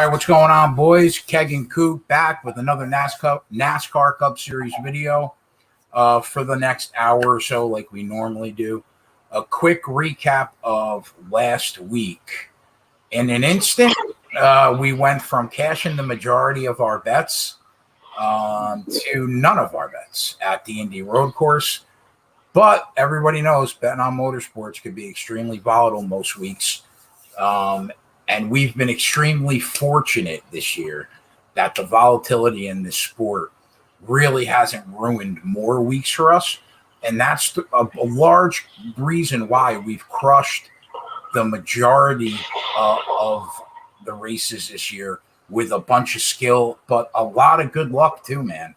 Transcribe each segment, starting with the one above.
right, what's going on, boys? Keg and Coop back with another NASCAR Cup Series video for the next hour or so, like we normally do. A quick recap of last week. In an instant, we went from cashing the majority of our bets to none of our bets at the Indy Road Course. But everybody knows betting on motorsports could be extremely volatile most weeks. And we've been extremely fortunate this year that the volatility in this sport really hasn't ruined more weeks for us. And that's a large reason why we've crushed the majority of the races this year with a bunch of skill, but a lot of good luck too, man.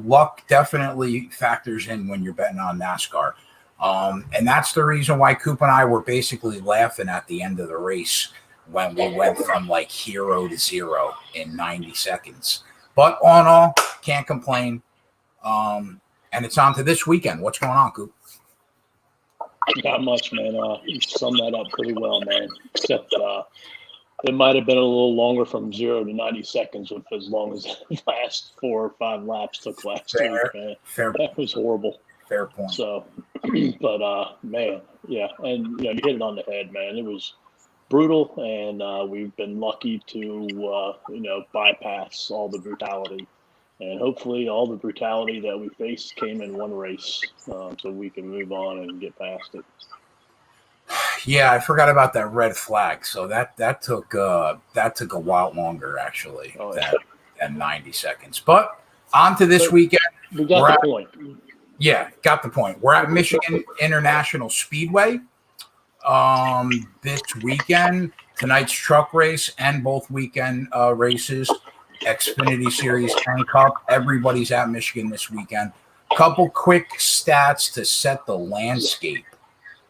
Luck definitely factors in when you're betting on NASCAR. And that's the reason why Coop and I were basically laughing at the end of the race when we went from like hero to zero in 90 seconds. But all in all, can't complain. And it's on to this weekend. What's going on, Coop? Not much, man. You summed that up pretty well, man. Except it might have been a little longer from 0 to 90 seconds with as long as the last 4 or 5 laps took last week, man. That was horrible. Fair point. So, but, man, yeah. And, you hit it on the head, man. It was brutal, and we've been lucky to, bypass all the brutality. And hopefully all the brutality that we faced came in one race, so we can move on and get past it. Yeah, I forgot about that red flag. So that took a while longer, actually, than 90 seconds. But on to this weekend. We got the point. Yeah, got the point. We're at Michigan International Speedway this weekend. Tonight's truck race and both weekend races, Xfinity Series and Cup. Everybody's at Michigan this weekend. Couple quick stats to set the landscape.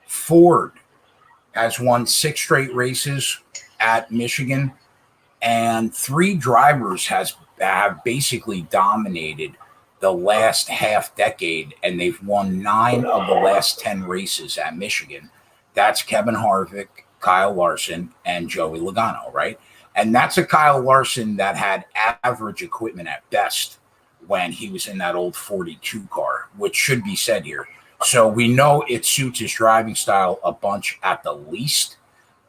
Ford has won 6 straight races at Michigan, and 3 drivers have basically dominated the last half decade, and they've won 9 of the last 10 races at Michigan. That's Kevin Harvick, Kyle Larson, and Joey Logano, right? And that's a Kyle Larson that had average equipment at best when he was in that old 42 car, which should be said here. So we know it suits his driving style a bunch at the least.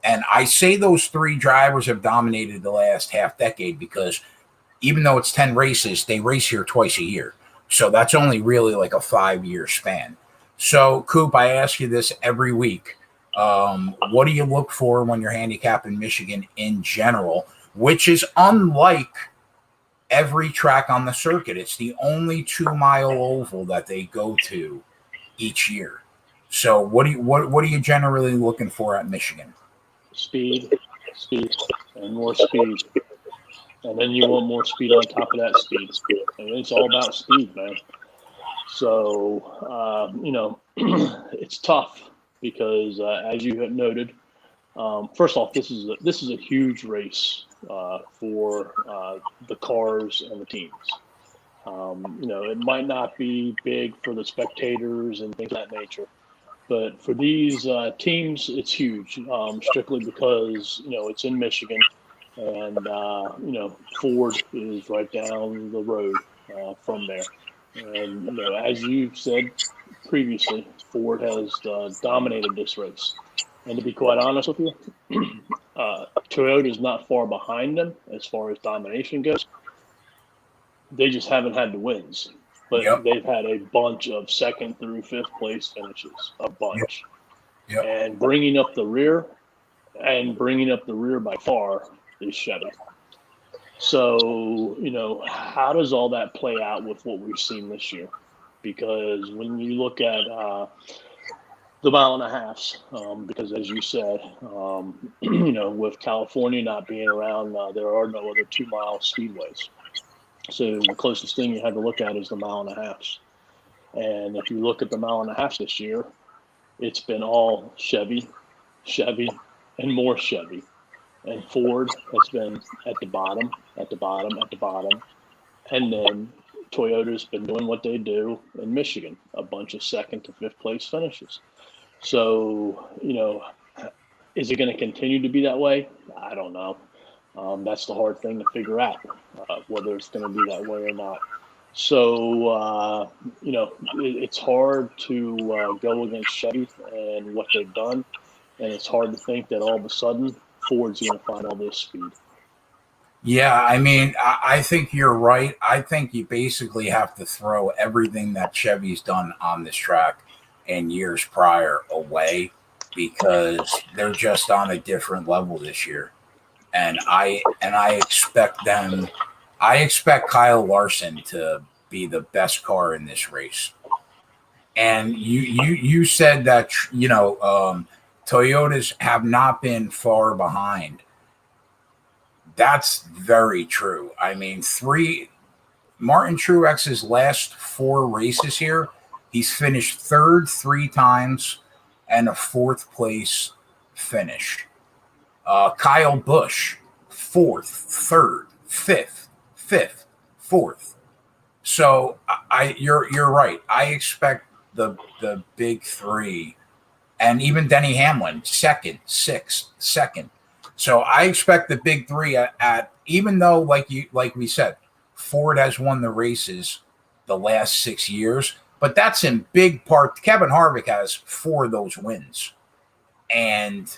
And I say those 3 drivers have dominated the last half decade because even though it's 10 races, they race here twice a year. So that's only really like a 5-year span. So, Coop, I ask you this every week. What do you look for when you're handicapping Michigan in general, which is unlike every track on the circuit? It's the only 2-mile oval that they go to each year. So what are you generally looking for at Michigan? Speed, and more speed. And then you want more speed on top of that speed. And it's all about speed, man. So, it's tough because, as you have noted, first off, this is a huge race for the cars and the teams. It might not be big for the spectators and things of that nature, but for these teams, it's huge, strictly because, it's in Michigan, and, Ford is right down the road from there. And, as you said previously, Ford has dominated this race. And to be quite honest with you, Toyota is not far behind them as far as domination goes. They just haven't had the wins, but they've had a bunch of 2nd through 5th place finishes, a bunch. Yep. And bringing up the rear by far is Chevy. So, how does all that play out with what we've seen this year? Because when you look at the 1.5 miles, because as you said, with California not being around, there are no other 2-mile speedways. So the closest thing you have to look at is the 1.5 miles. And if you look at the 1.5 miles this year, it's been all Chevy, and more Chevy. And Ford has been at the bottom. And then Toyota's been doing what they do in Michigan, a bunch of 2nd to 5th place finishes. So, is it going to continue to be that way? I don't know. That's the hard thing to figure out, whether it's going to be that way or not. So, it's hard to go against Chevy and what they've done. And it's hard to think that all of a sudden Ford's going to find all this speed. Yeah, I mean, I think you're right. I think you basically have to throw everything that Chevy's done on this track in years prior away because they're just on a different level this year. And I expect them. I expect Kyle Larson to be the best car in this race. And you said that Toyotas have not been far behind. That's very true. I mean, Martin Truex's last 4 races here, he's finished third 3 times and a 4th place finish. Kyle Busch, 4th, 3rd, 5th, 4th. So you're right. I expect the big 3, and even Denny Hamlin, 2nd, 6th, 2nd. So I expect the big 3 at even though like we said, Ford has won the races the last 6 years, but that's in big part. Kevin Harvick has 4 of those wins, and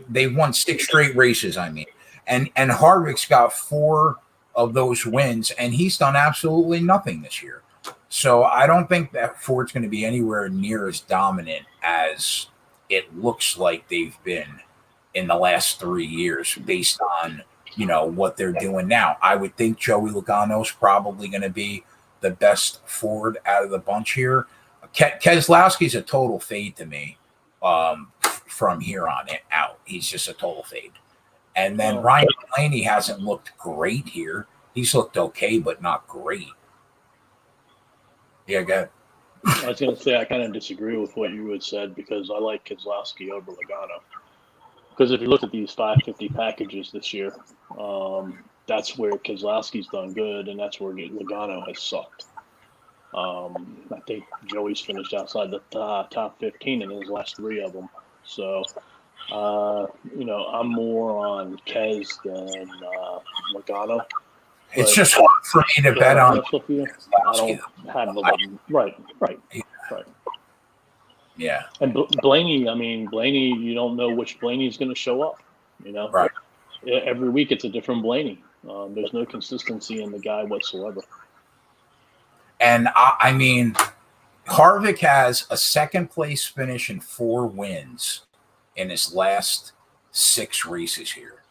they've won 6 straight races. I mean, and Harvick's got 4 of those wins, and he's done absolutely nothing this year. So I don't think that Ford's going to be anywhere near as dominant as it looks like they've been in the last 3 years based on, what they're doing now. I would think Joey Logano's probably going to be the best Ford out of the bunch here. Keselowski's a total fade to me from here on out. He's just a total fade. And then Ryan Blaney hasn't looked great here. He's looked okay, but not great. Yeah, go ahead. I was going to say I kind of disagree with what you had said because I like Keselowski over Logano. Because if you look at these 550 packages this year, that's where Keselowski's done good, and that's where Logano has sucked. I think Joey's finished outside the top 15 in his last 3 of them. So, I'm more on Kez than Logano. It's just hard for me to bet on. I don't have the right. Yeah. And Blaney, you don't know which Blaney's going to show up. Right. Every week it's a different Blaney. There's no consistency in the guy whatsoever. And I mean, Harvick has a 2nd place finish and 4 wins in his last 6 races here.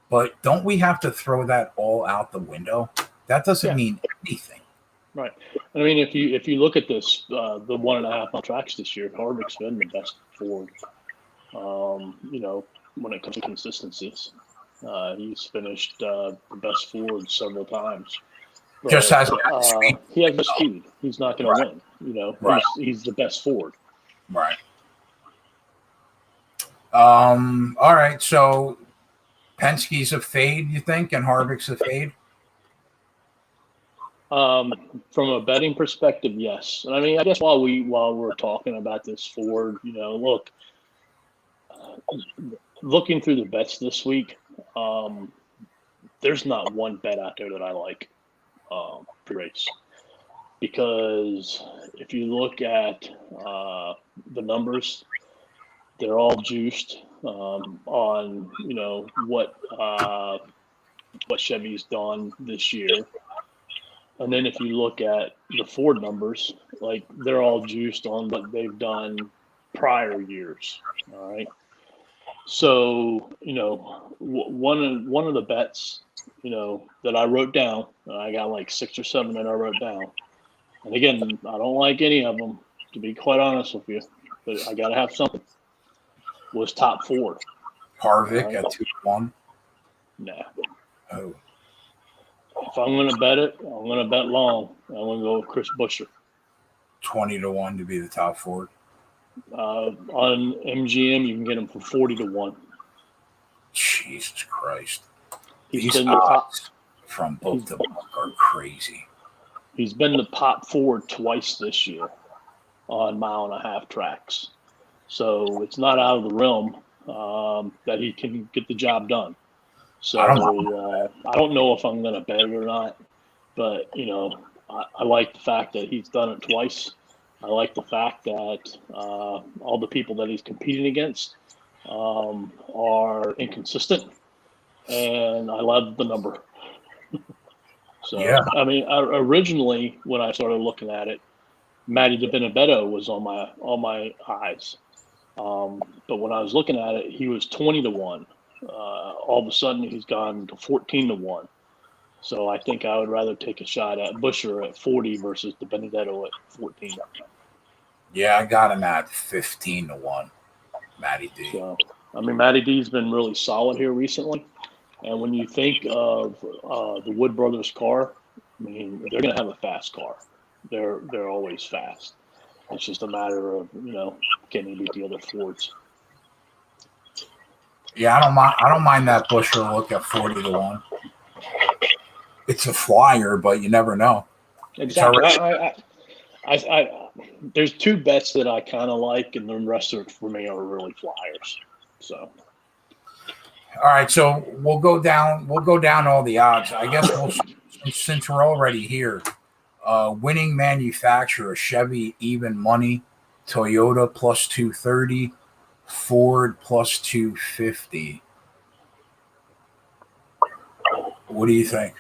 But don't we have to throw that all out the window? That doesn't mean anything. Right. I mean, if you look at this, the 1.5 mile tracks this year, Harvick's been the best Ford. When it comes to consistencies, he's finished the best Ford several times. But, just has he has the speed. He's not going to win. He's the best Ford. Right. All right. So Penske's a fade, you think, and Harvick's a fade? From a betting perspective, yes. And I mean, I guess while we're talking about this Ford, looking through the bets this week, there's not one bet out there that I like pre-race. Because if you look at the numbers, they're all juiced on what Chevy's done this year. And then if you look at the Ford numbers, like they're all juiced on what they've done prior years. All right. So, one of the bets, that I wrote down, I got like 6 or 7 that I wrote down. And again, I don't like any of them, to be quite honest with you, but I got to have something. Was top Ford. Harvick at 2-1? Nah. Oh. If I'm going to bet it, I'm going to bet long. I'm going to go with Chris Buescher. 20-1 to be the top Ford. On MGM, you can get him for 40-1. Jesus Christ. These These odds from both of them are crazy. He's been the top Ford twice this year on 1.5 mile tracks. So it's not out of the realm that he can get the job done. So I I don't don't know if I'm going to bet it or not, but I like the fact that he's done it twice. I like the fact that all the people that he's competing against are inconsistent, and I love the number. So Yeah. I mean, originally when I started looking at it, Matty DiBenedetto was on my eyes. But when I was looking at it, he was 20-1. All of a sudden, he's gone to 14-1. So I think I would rather take a shot at Busher at 40 versus DiBenedetto at 14. Yeah, I got him at 15-1. Matty D. So I mean, Matty D's been really solid here recently. And when you think of the Wood Brothers car, I mean, they're going to have a fast car. They're always fast. It's just a matter of can he beat the other Fords. Yeah, I don't mind that Busher look at 40-1. It's a flyer, but you never know. Exactly. I there's two bets that I kind of like, and the rest of it for me are really flyers. So. All right, so we'll go down all the odds. I guess since we're already here, winning manufacturer Chevy even money, Toyota plus 230, Ford plus 250. What do you think?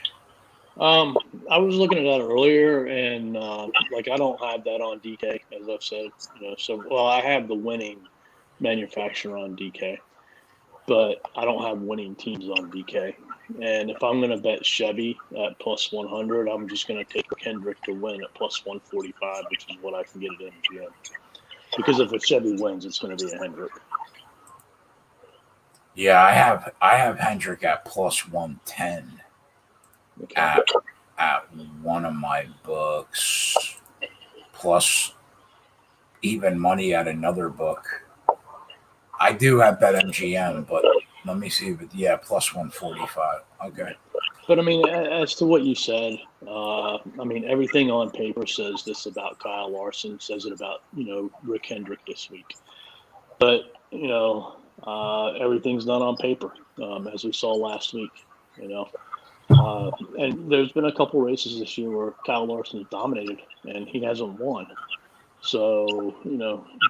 I was looking at that earlier, and I don't have that on DK, as I've said. So I have the winning manufacturer on DK, but I don't have winning teams on DK. And if I'm going to bet Chevy at plus 100, I'm just going to take Hendrick to win at plus 145, which is what I can get at MGM. Because if a Chevy wins, it's going to be a Hendrick. Yeah, I have Hendrick at plus 110 at one of my books, plus even money at another book. I do have BetMGM, but let me see. But yeah, plus 145. Okay. But I mean, as to what you said, I mean, everything on paper says this about Kyle Larson, says it about Rick Hendrick this week. But everything's not on paper, as we saw last week. And there's been a couple races this year where Kyle Larson dominated and he hasn't won. So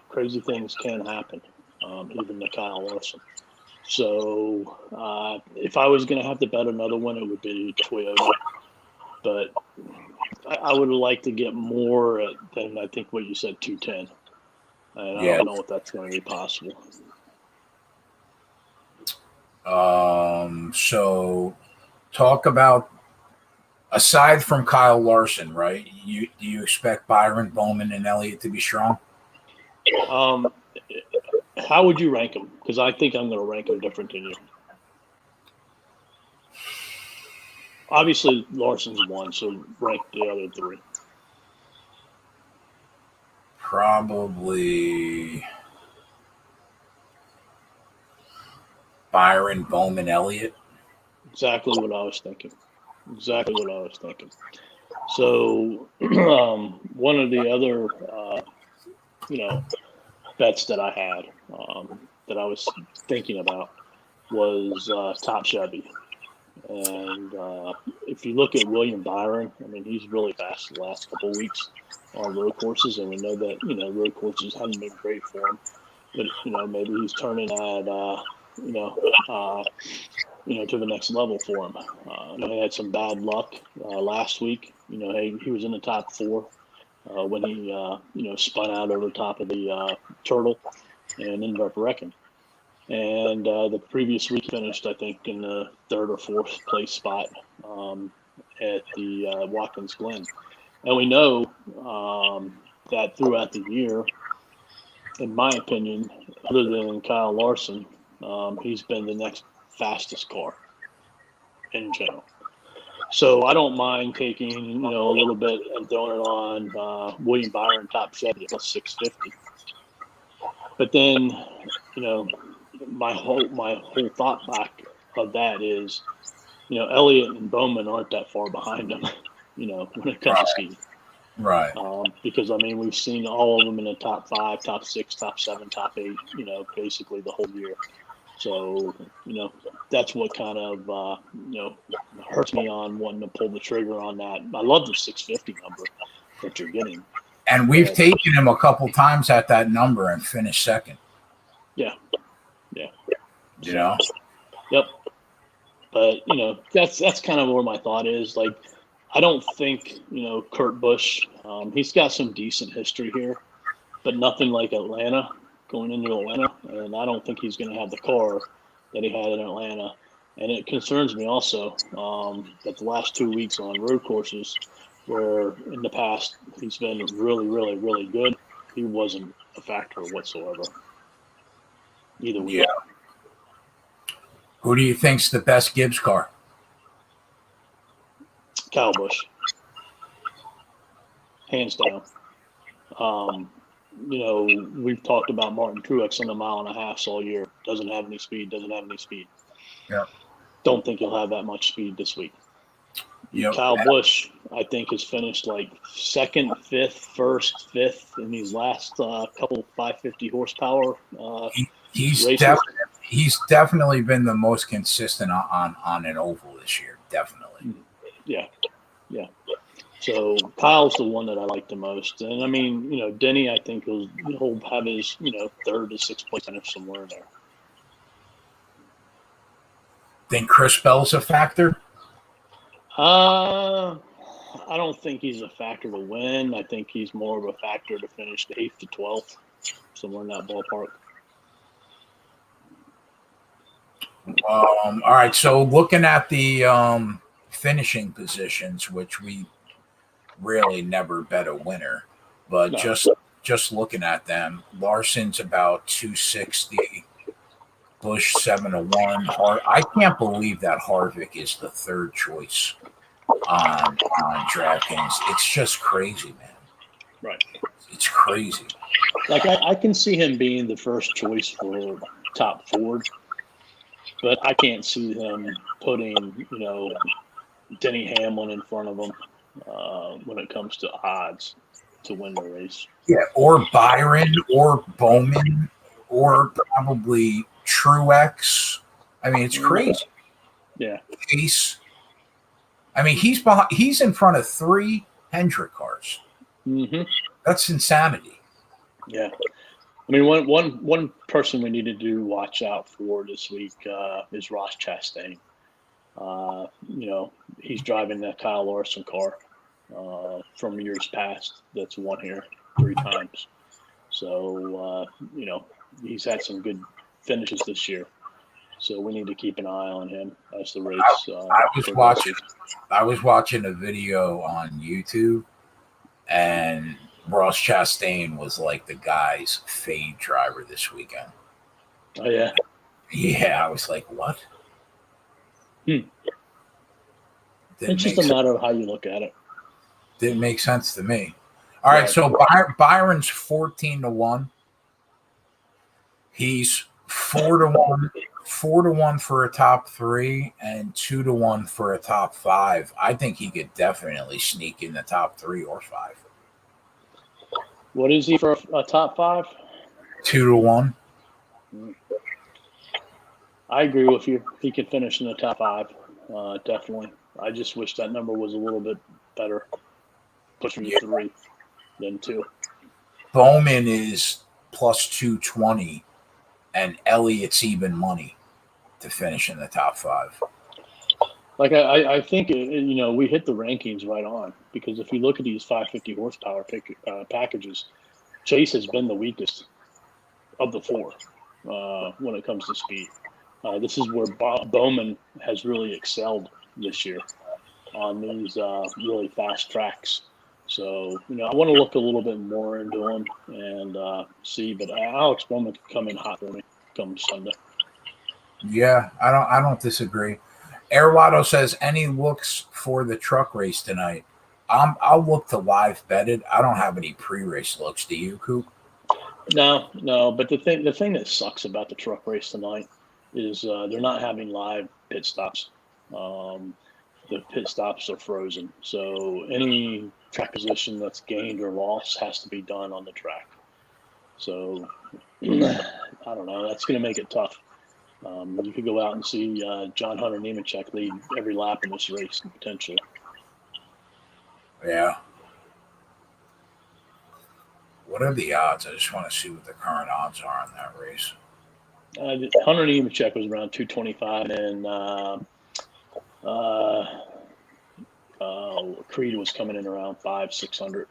crazy things can happen, even to Kyle Larson. So if I was going to have to bet another one, it would be Toyota. But I would like to get more than I think what you said, 210. And I don't know if that's going to be possible. So talk about, aside from Kyle Larson, right? Do you expect Byron, Bowman, and Elliott to be strong? How would you rank them? Because I think I'm going to rank them different than you. Obviously, Larson's one, so rank the other three. Probably Byron, Bowman, Elliott. Exactly what I was thinking. So one of the other, bets that I had that I was thinking about was Top Chevy. And if you look at William Byron, I mean, he's really fast the last couple of weeks on road courses, and we know that road courses haven't been great for him. But maybe he's turning at to the next level for him. He had some bad luck last week. He was in the top 4 when he spun out over the top of the turtle and ended up wrecking. And the previous week finished, I think, in the 3rd or 4th place spot at the Watkins Glen. And we know that throughout the year, in my opinion, other than Kyle Larson, he's been the next fastest car in general. So I don't mind taking, a little bit and throwing it on William Byron Top Chevy plus 650. But then, my whole thought back of that is, Elliott and Bowman aren't that far behind him, when it comes to speed. Right. Because, I mean, we've seen all of them in the top 5, top 6, top 7, top 8, basically the whole year. So, that's what kind of, hurts me on wanting to pull the trigger on that. I love the 650 number that you're getting. And we've taken him a couple times at that number and finished second. Yeah. Yep. But, that's kind of where my thought is. Like, I don't think, Kurt Busch, he's got some decent history here, but nothing like Atlanta, going into Atlanta. And I don't think he's going to have the car that he had in Atlanta. And it concerns me also that the last 2 weeks on road courses, where in the past he's been really, really, really good, he wasn't a factor whatsoever. Either way. Yeah. Who do you think's the best Gibbs car? Kyle Busch. Hands down. We've talked about Martin Truex on the 1.5 miles all year. Doesn't have any speed. Yeah. Don't think he'll have that much speed this week. Yep. Kyle Busch, I think, has finished like second, fifth in these last couple 550 horsepower He's races. definitely been the most consistent on an oval this year. Definitely. Yeah. So Kyle's the one that I like the most. And I mean, Denny, I think he'll have his, third to sixth place finish somewhere there. Think Chris Bell's a factor? I don't think he's a factor to win. I think he's more of a factor to finish the 8th to 12th, somewhere in that ballpark. All right. So looking at the finishing positions, which we really never bet a winner, but No. just looking at them, Larson's about 260. Bush 7-1. I can't believe that Harvick is the third choice on DraftKings. It's just crazy, man. Right. It's crazy. Like I can see him being the first choice for top Ford, but I can't see him putting, Denny Hamlin in front of him when it comes to odds to win the race. Yeah, or Byron or Bowman or probably Truex. I mean, it's crazy. Yeah. Pace. I mean, he's in front of 3 Hendrick cars. Mm-hmm. That's insanity. Yeah. I mean, one person we need to watch out for this week is Ross Chastain. He's driving that Kyle Larson car from years past that's won here 3 times. So, he's had some good finishes this year. So we need to keep an eye on him as the race. I was watching a video on YouTube, and Ross Chastain was like the guy's fade driver this weekend. Oh yeah. Yeah, I was like, what? It's just a matter of how you look at it. Didn't make sense to me. All right, so Byron's 14-1. He's 4-1 for a top 3 and 2-1 for a top 5. I think he could definitely sneak in the top 3 or 5. What is he for a top 5? 2-1. I agree with you. He could finish in the top 5, definitely. I just wish that number was a little bit better, pushing to 3 than 2. Bowman is plus 220, and Elliott's even money to finish in the top 5. Like I think we hit the rankings right on, because if you look at these 550 horsepower packages, Chase has been the weakest of the 4 when it comes to speed. This is where Bowman has really excelled this year on these really fast tracks. So, I want to look a little bit more into him and see, but Alex Bowman could come in hot for me come Sunday. Yeah, I don't disagree. Airwado says, any looks for the truck race tonight? I'll look to live bet it. I don't have any pre-race looks. Do you, Coop? No. But the thing that sucks about the truck race tonight is they're not having live pit stops. The pit stops are frozen. So any track position that's gained or lost has to be done on the track. So I don't know. That's going to make it tough. You could go out and see John Hunter Nemechek lead every lap in this race potentially. Yeah. What are the odds? I just want to see what the current odds are in that race. Hunter Nemechek was around 225, and Creed was coming in around 500-600.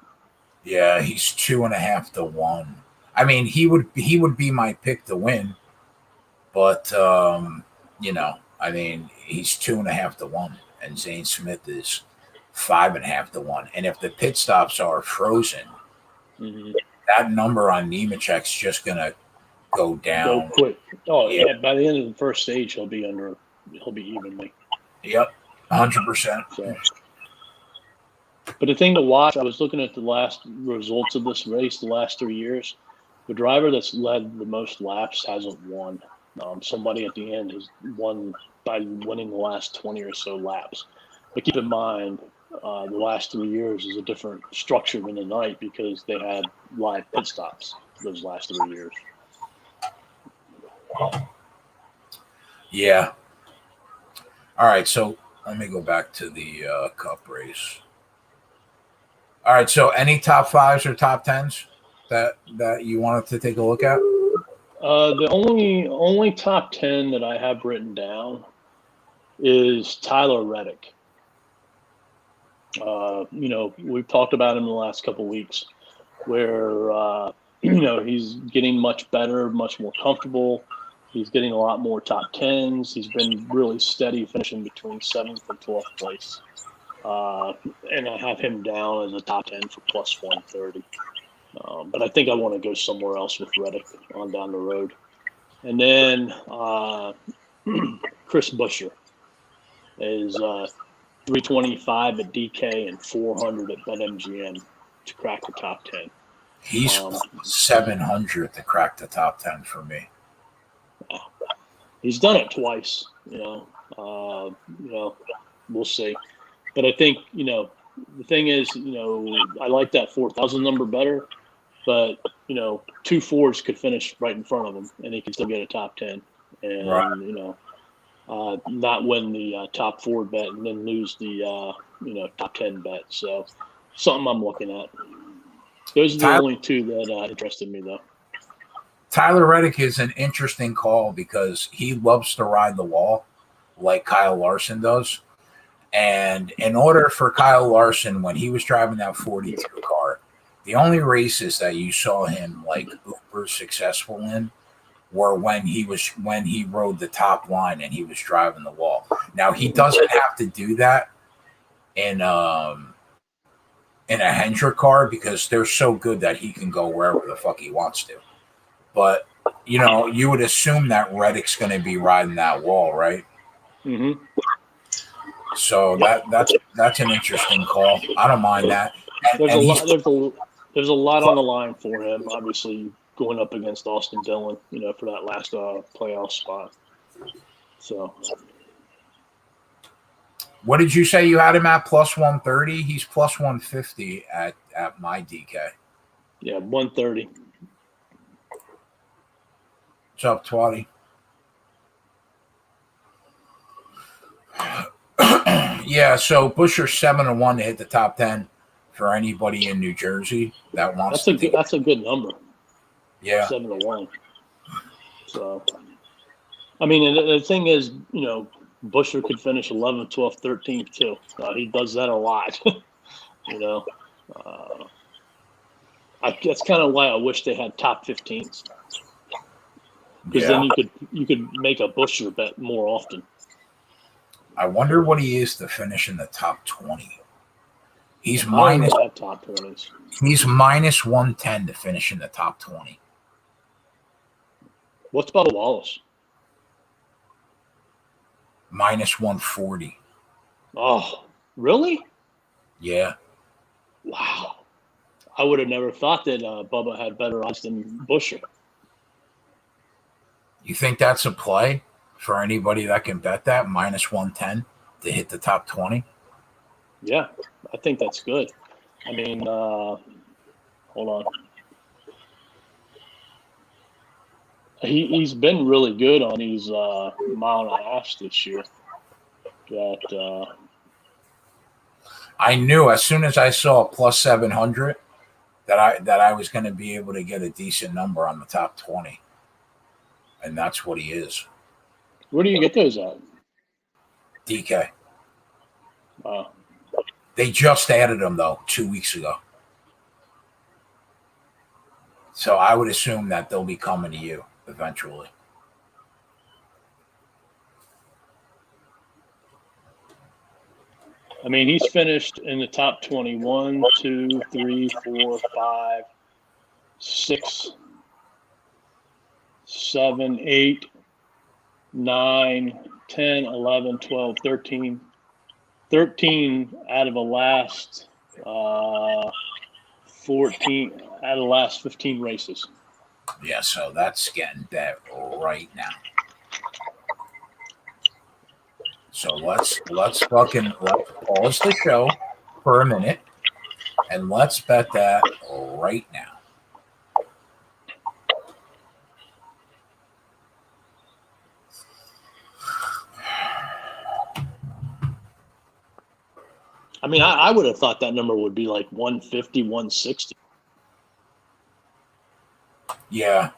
Yeah, he's 2.5 to 1. I mean, he would be my pick to win, but I mean, he's 2.5 to 1, and Zane Smith is 5.5 to 1. And if the pit stops are frozen, that number on Nemechek's just gonna go down. Go quick. Oh yeah. By the end of the first stage, he'll be evenly. Yep, 100%. So. But the thing to watch, I was looking at the last results of this race, the last 3 years. The driver that's led the most laps hasn't won. Somebody at the end has won by winning the last 20 or so laps. But keep in mind, the last 3 years is a different structure than the night because they had live pit stops those last 3 years. Yeah. All right, so let me go back to the Cup race. All right, so any top 5s or top 10s that you wanted to take a look at? The only top 10 that I have written down is Tyler Reddick. We've talked about him in the last couple of weeks where, he's getting much better, much more comfortable. He's getting a lot more top 10s. He's been really steady, finishing between 7th and 12th place. And I have him down as a top 10 for plus 130. But I think I want to go somewhere else with Reddick on down the road. And then Chris Buescher is 325 at DK and 400 at BetMGM to crack the top 10. He's 700 to crack the top 10 for me. He's done it twice, we'll see. But I think, the thing is, I like that 4,000 number better, but, 2 Fords could finish right in front of him and he could still get a top 10 and, right. Not win the top Ford bet and then lose the, top 10 bet. So something I'm looking at. Those are the only 2 that interested me, though. Tyler Reddick is an interesting call because he loves to ride the wall like Kyle Larson does. And in order for Kyle Larson, when he was driving that 42 car, the only races that you saw him like uber successful in were when he rode the top line and he was driving the wall. Now he doesn't have to do that in a Hendrick car because they're so good that he can go wherever the fuck he wants to. But, you would assume that Reddick's going to be riding that wall, right? Mm-hmm. So that's an interesting call. I don't mind that. There's a lot on the line for him, obviously, going up against Austin Dillon, for that last playoff spot. So. What did you say you had him at plus 130? He's plus 150 at my DK. Yeah, 130. What's up, Twatty? Yeah, so Buescher's 7-1 to hit the top 10 for anybody in New Jersey that wants That's a good number. Yeah. 7-1. So, I mean, the thing is, Buescher could finish 11th, 12th, 13th too. He does that a lot. That's kind of why I wish they had top 15s. Because then you could make a Buescher bet more often. I wonder what he is to finish in the top 20. He's minus top 20s. He's minus 110 to finish in the top 20. What's Bubba Wallace? Minus 140. Oh, really? Yeah. Wow. I would have never thought that Bubba had better odds than Buescher. You think that's a play for anybody that can bet that? Minus 110 to hit the top 20? Yeah, I think that's good. I mean, hold on. He's been really good on these mile and a half this year. I knew as soon as I saw plus 700 that I was going to be able to get a decent number on the top 20, and that's what he is. Where do you get those at? DK. Wow. They just added them though 2 weeks ago, so I would assume that they'll be coming to you eventually. I mean, he's finished in the top 20. 1, 2, 3, 4, 5, 6, 7, 8, 9, 10, 11, 12, 13. 13 out of the last 14 out of the last 15 races. Yeah, so that's getting bet right now. So let's pause the show for a minute and let's bet that right now. I mean, I would have thought that number would be like 150, 160. Yeah,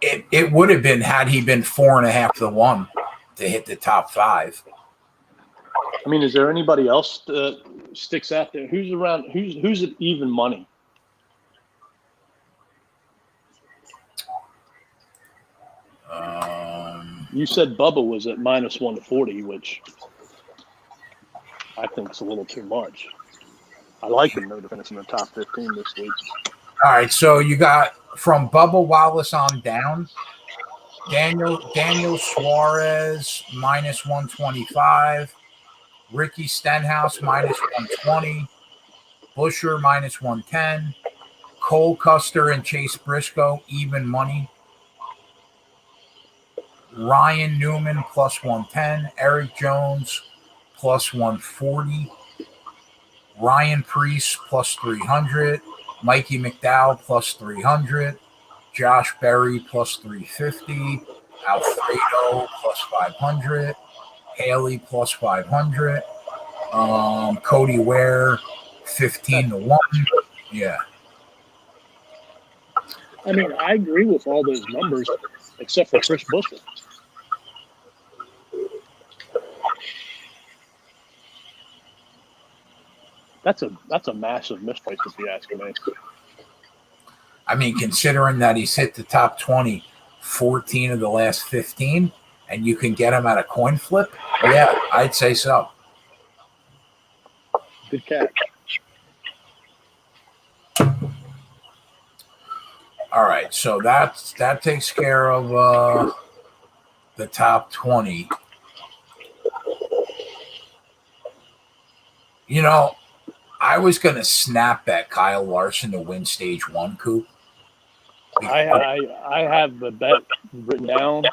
it would have been had he been 4.5 to 1 to hit the top 5. I mean, is there anybody else that sticks out there? Who's around? Who's at even money? You said Bubba was at minus 140, which I think is a little too much. I like him though to finish in the top 15 this week. All right, so you got from Bubba Wallace on down, Daniel Suarez minus 125, Ricky Stenhouse minus 120, Busher minus 110, Cole Custer and Chase Briscoe even money, Ryan Newman plus 110, Eric Jones plus 140, Ryan Preece plus 300, Mikey McDowell plus 300, Josh Berry plus 350, Alfredo plus 500, Haley plus 500, Cody Ware 15 to 1. Yeah. I mean, I agree with all those numbers except for Chris Buescher. That's a massive misprice if you ask me. I mean, considering that he's hit the top 20 14 of the last 15, and you can get him at a coin flip, yeah, I'd say so. Good catch. All right, so that takes care of the top 20. You know, I was going to snap bet Kyle Larson to win stage 1, Coop. I have the bet written down.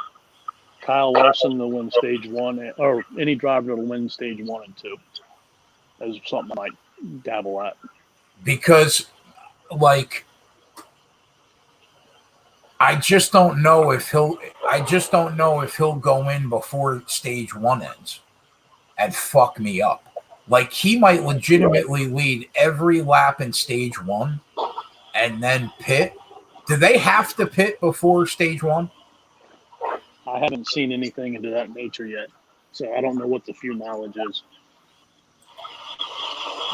Kyle Larson to win stage 1, or any driver to win stage 1 and 2. That's something I might dabble at. Because, like, I just don't know if he'll go in before stage 1 ends and fuck me up. Like, he might legitimately lead every lap in stage 1 and then pit. Do they have to pit before stage 1? I haven't seen anything into that nature yet, so I don't know what the fuel mileage is.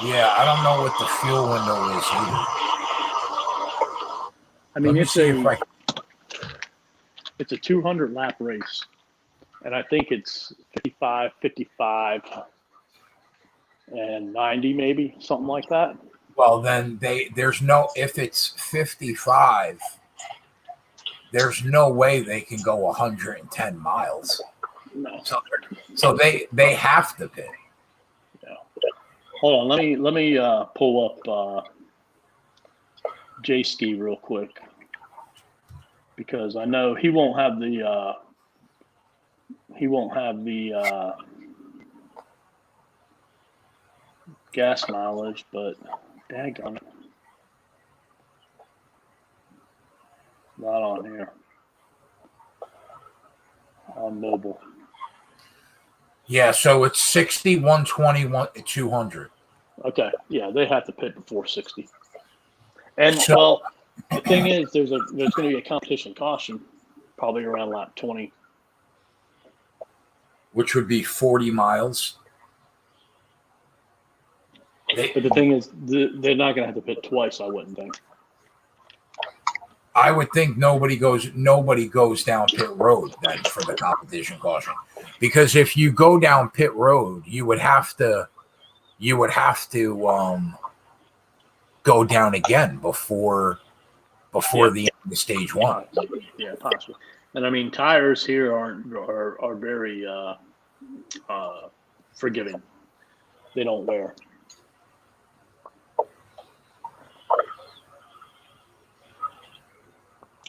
Yeah, I don't know what the fuel window is either. I mean, it's a 200 lap race, and I think it's 55, 55, and 90 maybe, something like that. Well, then if it's 55, there's no way they can go 110 miles. No. So they have to pit. Yeah. Hold on, let me pull up J-Ski real quick, because I know he won't have the gas mileage, but daggone it, not on here. on mobile. Yeah, so it's 60, 120, 200. Okay, yeah, they have to pit before 60. And So- well, the thing is, there's going to be a competition caution, probably around lap 20. Which would be 40 miles. But the thing is, they're not going to have to pit twice, I wouldn't think. I would think nobody goes down pit road then for the competition caution, because if you go down pit road, you would have to go down again before the end of stage one. Yeah, possibly. And I mean, tires here are very forgiving. They don't wear.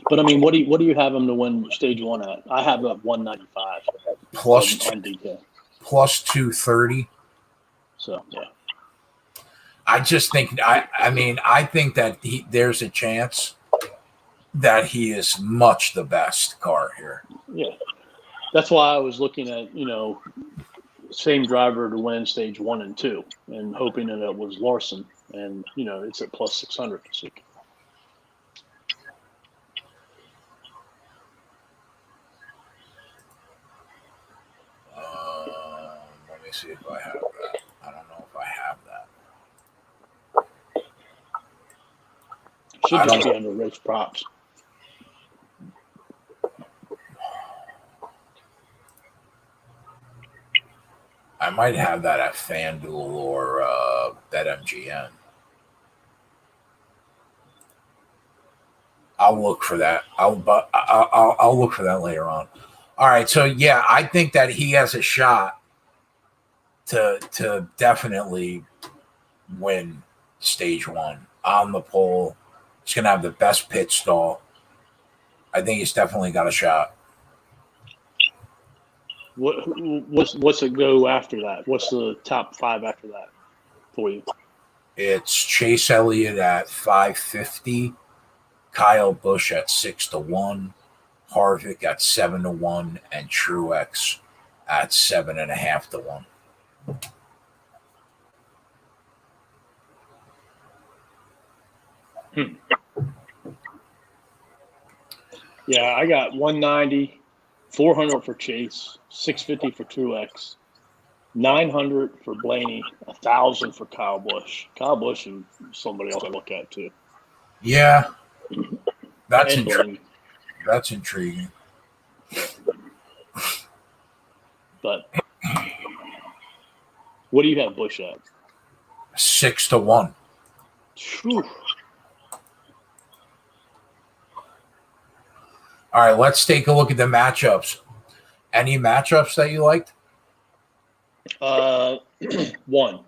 But I mean, what do you have them to win stage one at? I have them at 195 on DK. Plus 230. So yeah. I just think I think that there's a chance that he is much the best car here. Yeah. That's why I was looking at, same driver to win stage 1 and 2 and hoping that it was Larson. And, it's at plus 600 this week. Let me see if I have that. I don't know if I have that. Should just be under race props. I might have that at Fanduel or BetMGM. I'll look for that. I'll look for that later on. All right, so yeah, I think that he has a shot to definitely win stage one on the pole. He's going to have the best pit stall. I think he's definitely got a shot. What's it go after that? What's the top 5 after that for you? It's Chase Elliott at 550, Kyle Busch at 6-1, Harvick at 7-1, and Truex at 7.5-1. Yeah, I got 190, 400 for Chase, 650 for Truex, 900 for Blaney, 1,000 for Kyle Busch. Kyle Busch is somebody else I look at too. Yeah, that's And intriguing. That's intriguing. But what do you have Busch at? 6-1. Whew. All right, let's take a look at the matchups. Any matchups that you liked? One.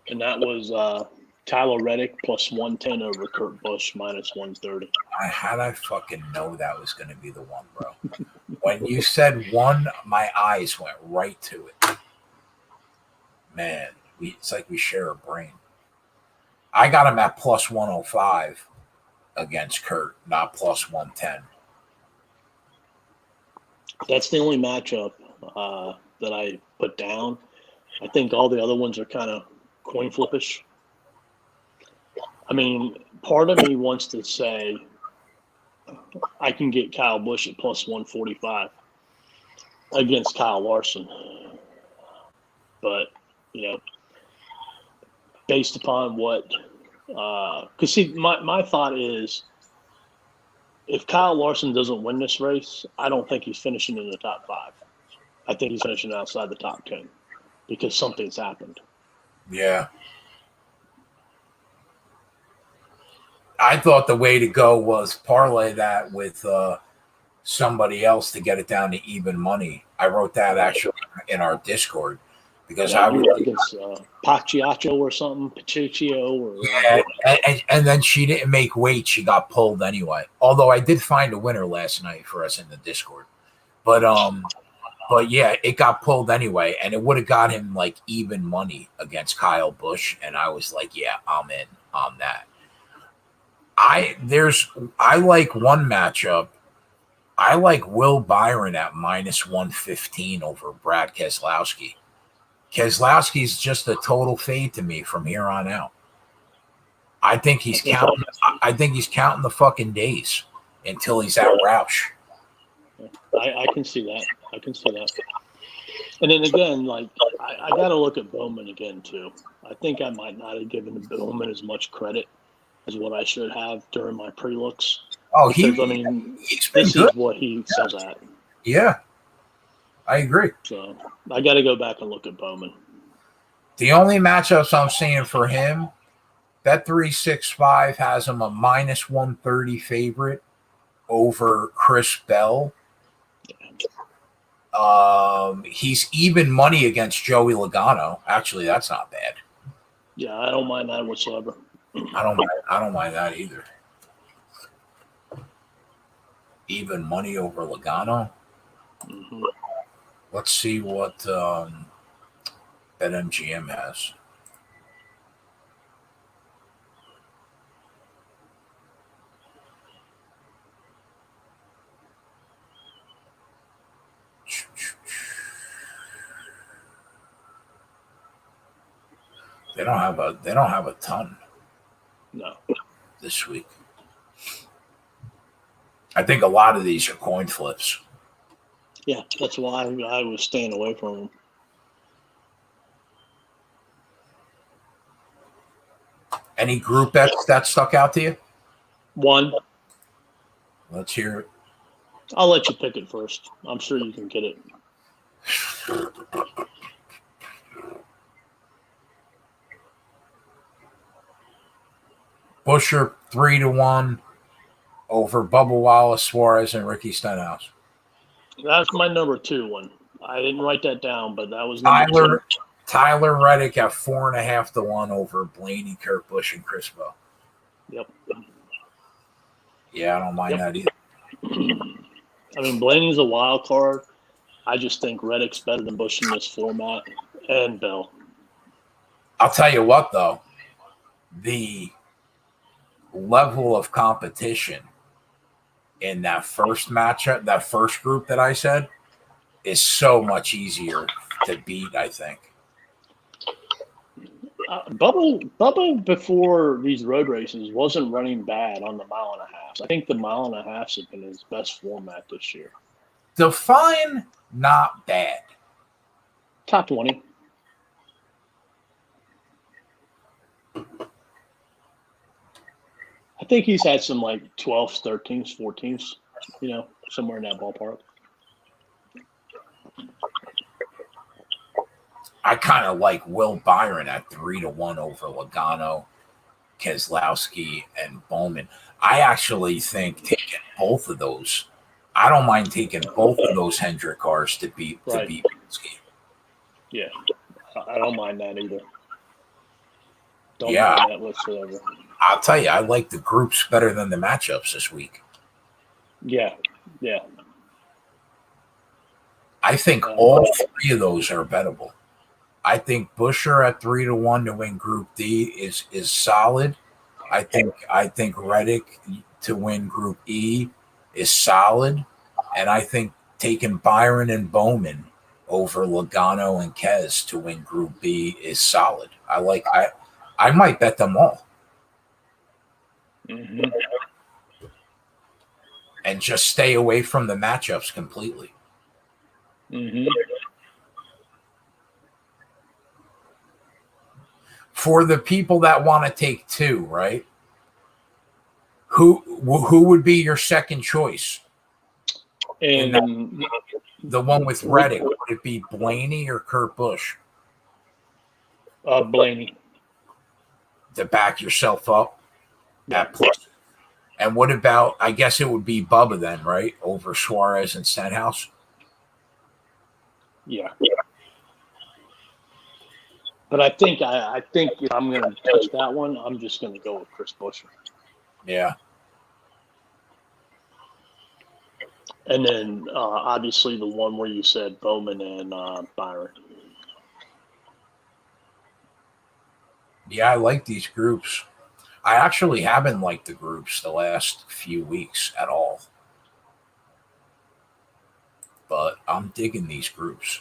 And that was Tyler Reddick plus 110 over Kurt Busch minus 130. How'd I fucking know that was going to be the one, bro? When you said one, my eyes went right to it. Man, it's like we share a brain. I got him at plus 105 against Kurt, not plus 110. That's the only matchup that I put down. I think all the other ones are kind of coin flippish. I mean, part of me wants to say I can get Kyle Busch at plus 145 against Kyle Larson. But, based upon what because see, my thought is if Kyle Larson doesn't win this race, I don't think he's finishing in the top 5. I think he's finishing outside the top 10 because something's happened. Yeah. I thought the way to go was parlay that with somebody else to get it down to even money. I wrote that actually in our Discord because I was against Paciaccio or something, Paciaccio or and then she didn't make weight. She got pulled anyway. Although I did find a winner last night for us in the Discord, but yeah, it got pulled anyway, and it would have got him like even money against Kyle Busch, and I was like, yeah, I'm in on that. I like one matchup I like Will Byron at -115 over Brad Keselowski. Keselowski's just a total fade to me from here on out. I think he's counting. I think he's counting the fucking days until he's at Roush. I can see that. I can see that. And then again, like I got to look at Bowman again too. I think I might not have given Bowman as much credit as what I should have during my pre-looks. Oh, because, he's been this good. is what he sells at. Yeah, I agree. So I got to go back and look at Bowman. The only matchups I'm seeing for him, Bet365 has him a -130 favorite over Chris Bell. He's even money against Joey Logano. Actually, that's not bad. Yeah, I don't mind that whatsoever. I don't mind that either. Even money over Logano. Mm-hmm. Let's see what BetMGM has. They don't have a ton. No. This week. I think a lot of these are coin flips. Yeah, that's why I was staying away from them. Any group bets that stuck out to you? One. Let's hear it. I'll let you pick it first. I'm sure you can get it. Buescher 3-1 over Bubba Wallace, Suarez, and Ricky Stenhouse. That's my number 2 one. I didn't write that down, but that was Tyler Reddick at 4.5-1 over Blaney, Kurt Busch, and Chris Bell. Yep. Yeah, I don't mind that either. I mean, Blaney's a wild card. I just think Reddick's better than Busch in this format, and Bell. I'll tell you what, though, the level of competition in that first matchup, that first group that I said, is so much easier to beat, I think. Bubba before these road races wasn't running bad on the mile and a half. I think the mile and a half has been his best format this year. Define not bad. Top 20. I think he's had some like 12s, 13s, 14s, somewhere in that ballpark. I kind of like Will Byron at 3-1 over Logano, Keselowski, and Bowman. I actually think taking both of those, I don't mind taking both of those Hendrick cars to beat Penske. Yeah, I don't mind that either. Don't mind that whatsoever. I'll tell you, I like the groups better than the matchups this week. Yeah. I think all three of those are bettable. I think Buescher at 3-1 to win Group D is solid. I think Reddick to win Group E is solid, and I think taking Byron and Bowman over Logano and Kez to win Group B is solid. I might bet them all. Mm-hmm. And just stay away from the matchups completely. Mm-hmm. For the people that want to take two, right? Who would be your second choice? And the one with Reddick, would it be Blaney or Kurt Busch? Blaney. To back yourself up at plus. And what about, I guess it would be Bubba then, right? Over Suarez and Stenhouse? Yeah. But I think if I'm going to touch that one, I'm just going to go with Chris Buescher. Yeah. And then obviously the one where you said Bowman and Byron. Yeah, I like these groups. I actually haven't liked the groups the last few weeks at all. but I'm digging these groups.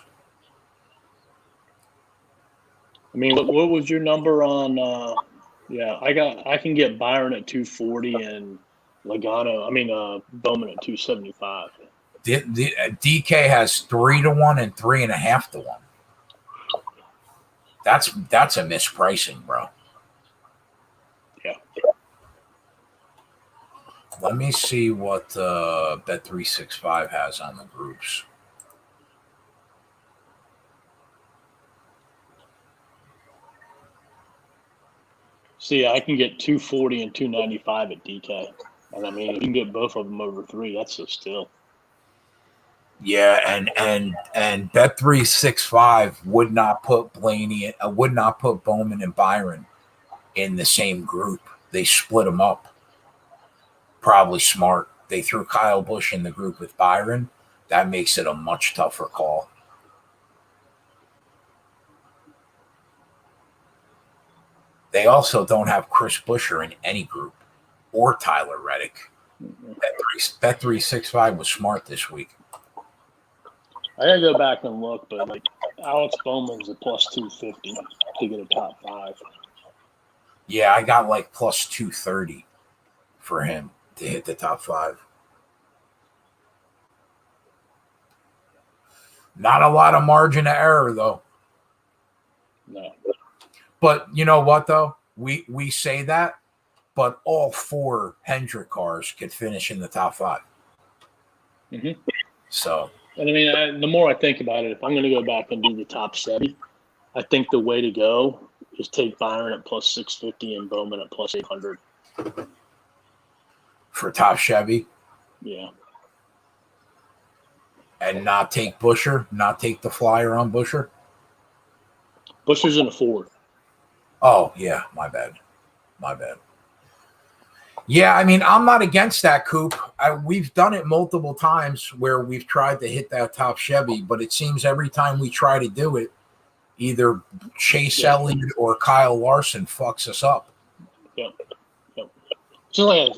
I mean, what was your number on? I can get Byron at 240 and Bowman at 275. The DK has 3-1 and 3.5-1. That's a mispricing, bro. Yeah. Let me see what Bet365 has on the groups. See, I can get 240 and 295 at DK. And I mean, if you can get both of them over 3, that's a steal. Yeah, and Bet365 would not put Bowman and Byron in the same group. They split them up. Probably smart. They threw Kyle Busch in the group with Byron. That makes it a much tougher call. They also don't have Chris Buescher in any group or Tyler Reddick. Bet365 was smart this week. I gotta go back and look, but like Alex Bowman's a plus 250 to get a top 5. Yeah, I got like plus 230 for him to hit the top 5. Not a lot of margin of error, though. No. But you know what, though? We say that, but all 4 Hendrick cars could finish in the top 5. Mm-hmm. So. And I mean, the more I think about it, if I'm going to go back and do the top 70, I think the way to go is take Byron at plus 650 and Bowman at plus 800. For top Chevy? Yeah. And not take Buescher? Not take the flyer on Buescher? Buescher's in a Ford. Oh, yeah. My bad. Yeah, I mean, I'm not against that, Coop. We've done it multiple times where we've tried to hit that top Chevy, but it seems every time we try to do it, either Chase Elliott or Kyle Larson fucks us up. Yep. So like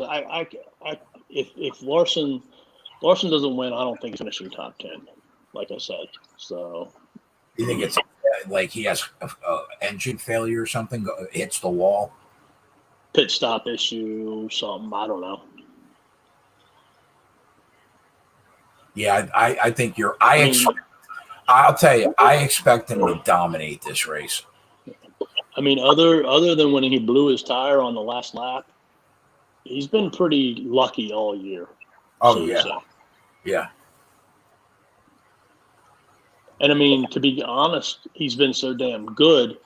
if Larson doesn't win, I don't think he's finishing top 10. Like I said, so you think it's like he has a engine failure or something, hits the wall? Pit stop issue, something. I don't know. Yeah, I think I'll tell you, I expect him to dominate this race. I mean, other than when he blew his tire on the last lap, he's been pretty lucky all year. Oh, yeah. Yeah. And I mean, to be honest, he's been so damn good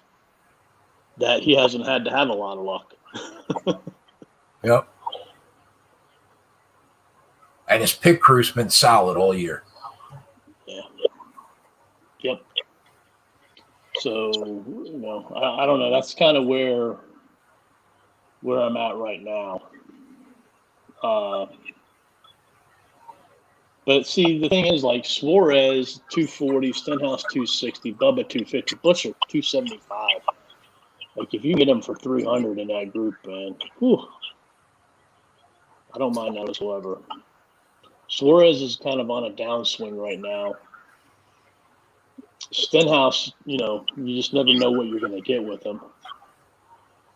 that he hasn't had to have a lot of luck. Yep. And his pit crew's been solid all year. Yeah. Yep. So, I don't know. That's kind of where I'm at right now. But see, the thing is, like Suarez 240, Stenhouse 260, Bubba 250, Buescher 275. Like if you get them for 300 in that group, man, I don't mind that whatsoever. Suarez is kind of on a downswing right now. Stenhouse, you just never know what you're going to get with him.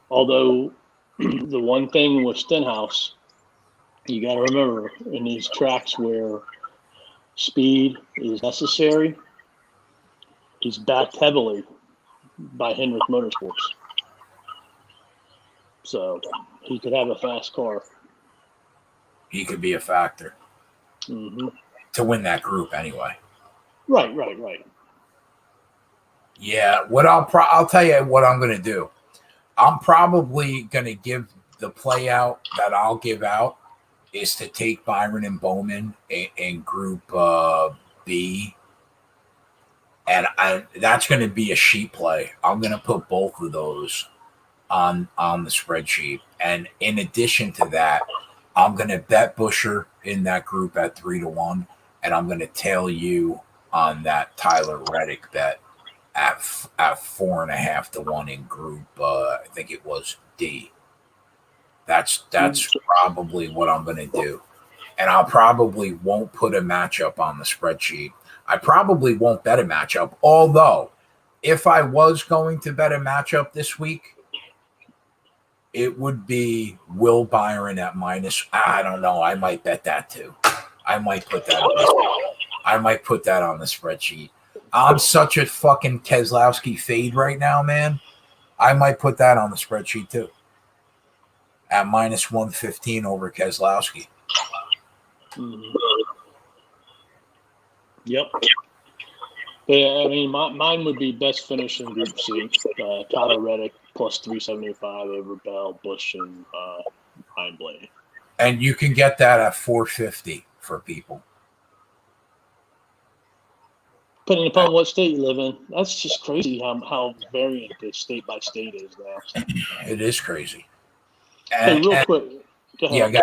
Although the one thing with Stenhouse, you got to remember in these tracks where speed is necessary, he's backed heavily by Hendrick Motorsports. So he could have a fast car. He could be a factor to win that group anyway. Right. Yeah, what I'll tell you what I'm going to do. I'm probably going to give the play out that I'll give out is to take Byron and Bowman in Group B, and that's going to be a sheet play. I'm going to put both of those on the spreadsheet, and in addition to that, I'm going to bet Buescher in that group at 3-1, and I'm going to tail you on that Tyler Reddick bet at 4.5-1 in Group. I think it was D. That's probably what I'm going to do. And I'll probably won't put a matchup on the spreadsheet. I probably won't bet a matchup. Although, if I was going to bet a matchup this week, it would be Will Byron at minus. I don't know. I might bet that too. I might put that on the spreadsheet. I'm such a fucking Keselowski fade right now, man. I might put that on the spreadsheet too. At minus 115 over Keselowski. Mm-hmm. Yep. Yeah, I mean, mine would be best finish in Group C. Tyler Reddick plus 375 over Bell, Busch, and Ryan Blaney. And you can get that at 450 for people. Depending upon what state you live in, that's just crazy how variant the state by state is now. It is crazy. Hey, real quick. Go ahead. Yeah,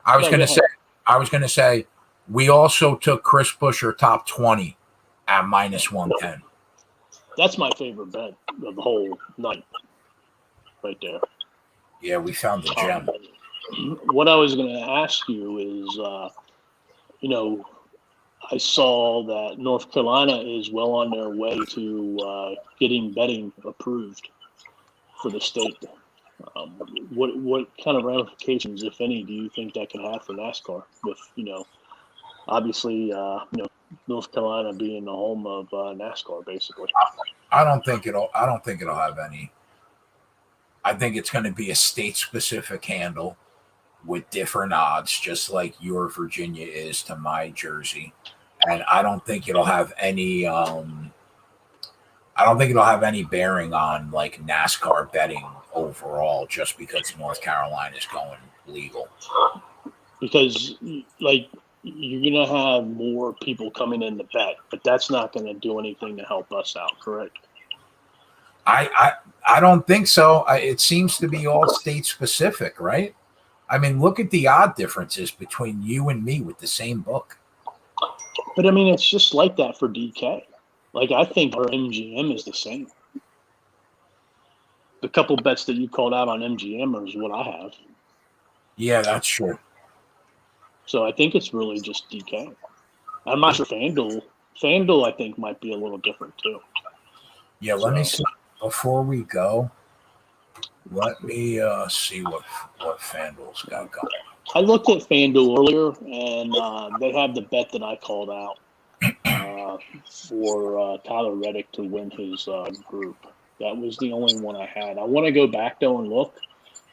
I was going to say, we also took Chris Buescher top 20 at minus 110. That's my favorite bet of the whole night, right there. Yeah, we found the gem. What I was going to ask you is, I saw that North Carolina is well on their way to getting betting approved for the state. What kind of ramifications, if any, do you think that could have for NASCAR? With obviously, North Carolina being the home of NASCAR, basically. I don't think it'll have any. I think it's going to be a state-specific handle with different odds, just like your Virginia is to my Jersey. And I don't think it'll have any. Bearing on like NASCAR betting overall, just because North Carolina is going legal. Because like you're gonna have more people coming in to bet, but that's not going to do anything to help us out, correct? I don't think so. It seems to be all state specific, right? I mean, look at the odd differences between you and me with the same book. But I mean, it's just like that for DK. Like, I think our MGM is the same. The couple bets that you called out on MGM is what I have. Yeah, that's true. So I think it's really just DK. I'm not sure Fanduel. Fanduel, I think, might be a little different too. Yeah, let me see. Before we go, let me see what Fanduel's got going. I looked at Fanduel earlier, and they have the bet that I called out for Tyler Reddick to win his group. That was the only one I had. I want to go back, though, and look,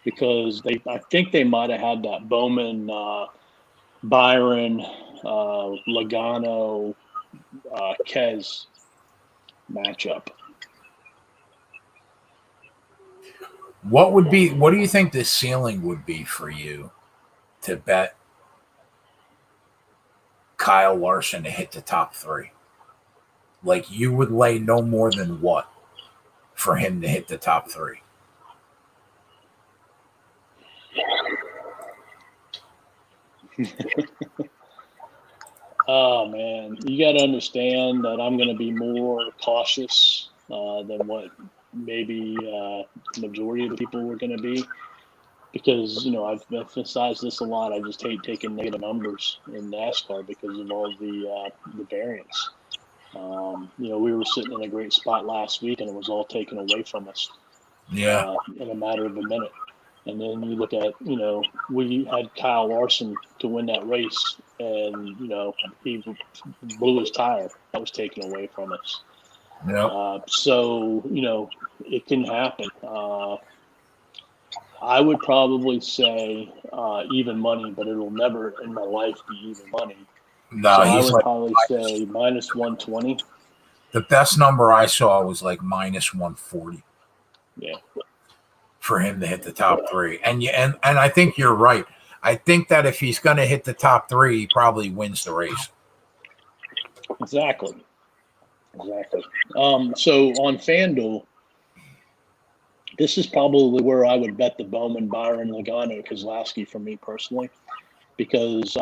because I think they might have had that Bowman, Byron, Logano, Kez matchup. What do you think the ceiling would be for you to bet Kyle Larson to hit the top 3? Like, you would lay no more than what for him to hit the top 3? Oh, man. You got to understand that I'm going to be more cautious than what maybe the majority of the people were going to be. Because, I've emphasized this a lot. I just hate taking negative numbers in NASCAR because of all the variance. We were sitting in a great spot last week, and it was all taken away from us. Yeah. In a matter of a minute. And then you look at, we had Kyle Larson to win that race, and, he blew his tire. That was taken away from us. Yeah. So, it can happen. I would probably say even money, but it'll never in my life be even money. No, so I would probably say minus 120. The best number I saw was like minus 140. Yeah. For him to hit the top 3. And I think you're right. I think that if he's going to hit the top 3, he probably wins the race. Exactly. So on FanDuel, this is probably where I would bet the Bowman, Byron, Logano, Keselowski for me personally, because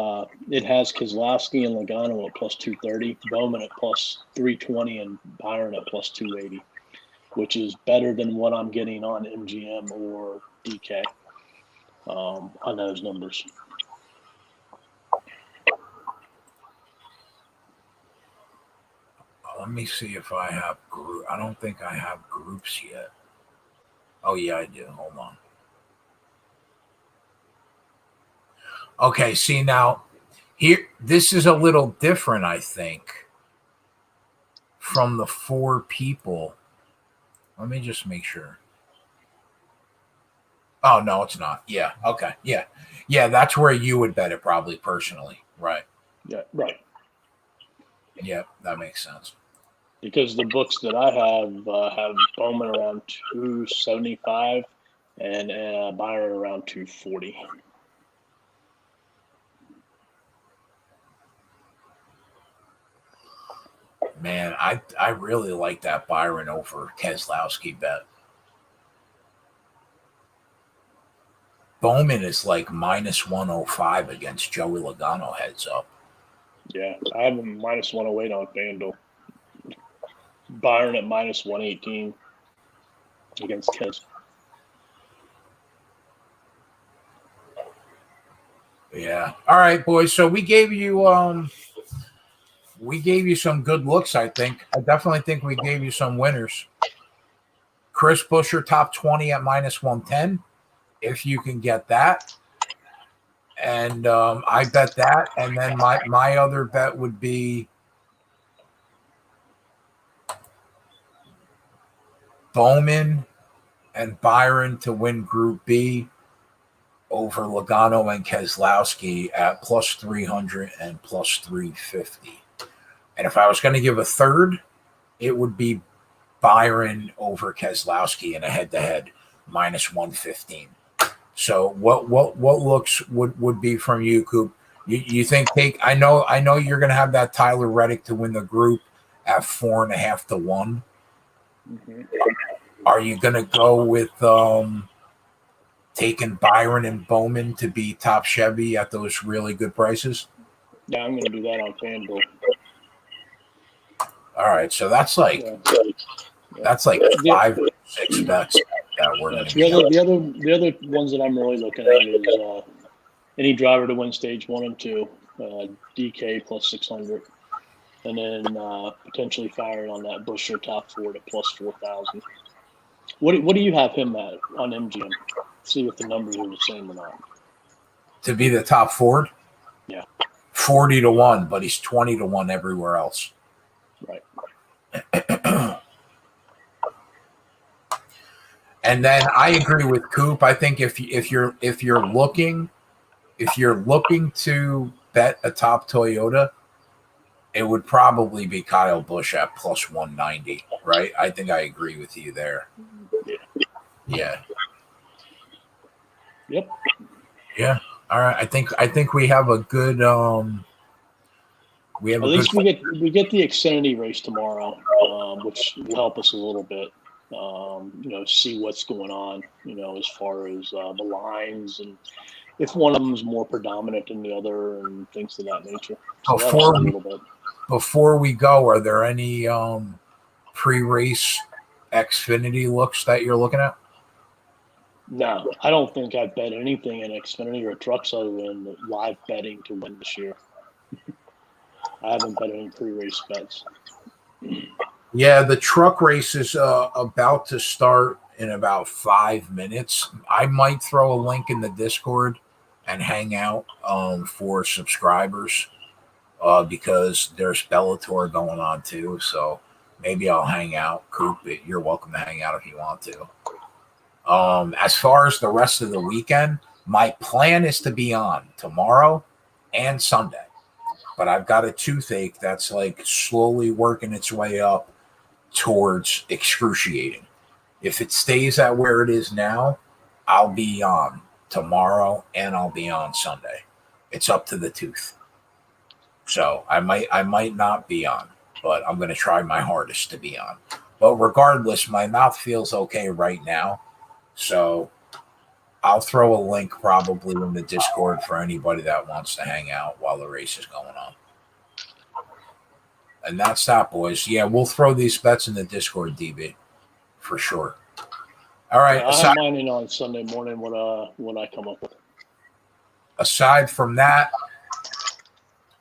it has Keselowski and Logano at plus 230, Bowman at plus 320, and Byron at plus 280, which is better than what I'm getting on MGM or DK on those numbers. Let me see if I have group. I don't think I have groups yet. Oh, yeah, I do. Hold on. Okay, see now, here, this is a little different, I think, from the 4 people. Let me just make sure. Oh, no, it's not. Yeah, okay, yeah. Yeah, that's where you would bet it probably personally, right? Yeah, right. Yeah, that makes sense. Because the books that I have Bowman around 275 and Byron around 240. Man, I really like that Byron over Keselowski bet. Bowman is like minus 105 against Joey Logano heads up. Yeah, I have him minus 108 on Fanduel. Byron at minus 118 against Kes. Yeah. All right, boys. So we gave you some good looks, I think. I definitely think we gave you some winners. Chris Buescher top 20 at minus 110, if you can get that. And I bet that. And then my other bet would be Bowman and Byron to win Group B over Logano and Keselowski at plus 300 and plus 350. And if I was going to give a third, it would be Byron over Keselowski in a head-to-head minus 115. So what looks would be from you, Coop? You think I know you're going to have that Tyler Reddick to win the group at 4.5 to 1. Mm-hmm. Are you going to go with taking Byron and Bowman to be top Chevy at those really good prices? Yeah, I'm going to do that on FanDuel. All right, so that's like 5 or 6 bets that we're going to the other ones that I'm really looking at is any driver to win stage 1 and 2, DK plus 600, and then potentially firing on that Buescher top 4 to plus 4,000. What do you have him at on MGM? See if the numbers are the same or not. To be the top Ford? Yeah. 40 to 1, but he's 20 to 1 everywhere else. Right. And then I agree with Coop. I think if you're looking to bet a top Toyota, it would probably be Kyle Busch at plus 190, right? I think I agree with you there. Yeah. Yep. Yeah. All right. I think we have a good we get the Xfinity race tomorrow, which will help us a little bit. See what's going on, as far as the lines and if one of them is more predominant than the other and things of that nature. So before we go, are there any pre-race Xfinity looks that you're looking at? No, I don't think I bet anything in Xfinity or trucks other than live betting to win this year. I haven't bet any pre-race bets. Yeah, the truck race is about to start in about 5 minutes. I might throw a link in the Discord and hang out for subscribers because there's Bellator going on too. So maybe I'll hang out. Coop, you're welcome to hang out if you want to. As far as the rest of the weekend, my plan is to be on tomorrow and Sunday. But I've got a toothache that's like slowly working its way up towards excruciating. If it stays at where it is now, I'll be on tomorrow and I'll be on Sunday. It's up to the tooth. So I might not be on, but I'm going to try my hardest to be on. But regardless, my mouth feels okay right now. So I'll throw a link probably in the Discord for anybody that wants to hang out while the race is going on. And that's that, boys. Yeah, we'll throw these bets in the Discord, DB, for sure. All right. I have mine in on Sunday morning what I come up with. Aside from that,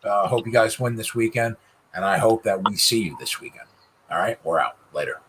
hope you guys win this weekend. And I hope that we see you this weekend. All right, we're out. Later.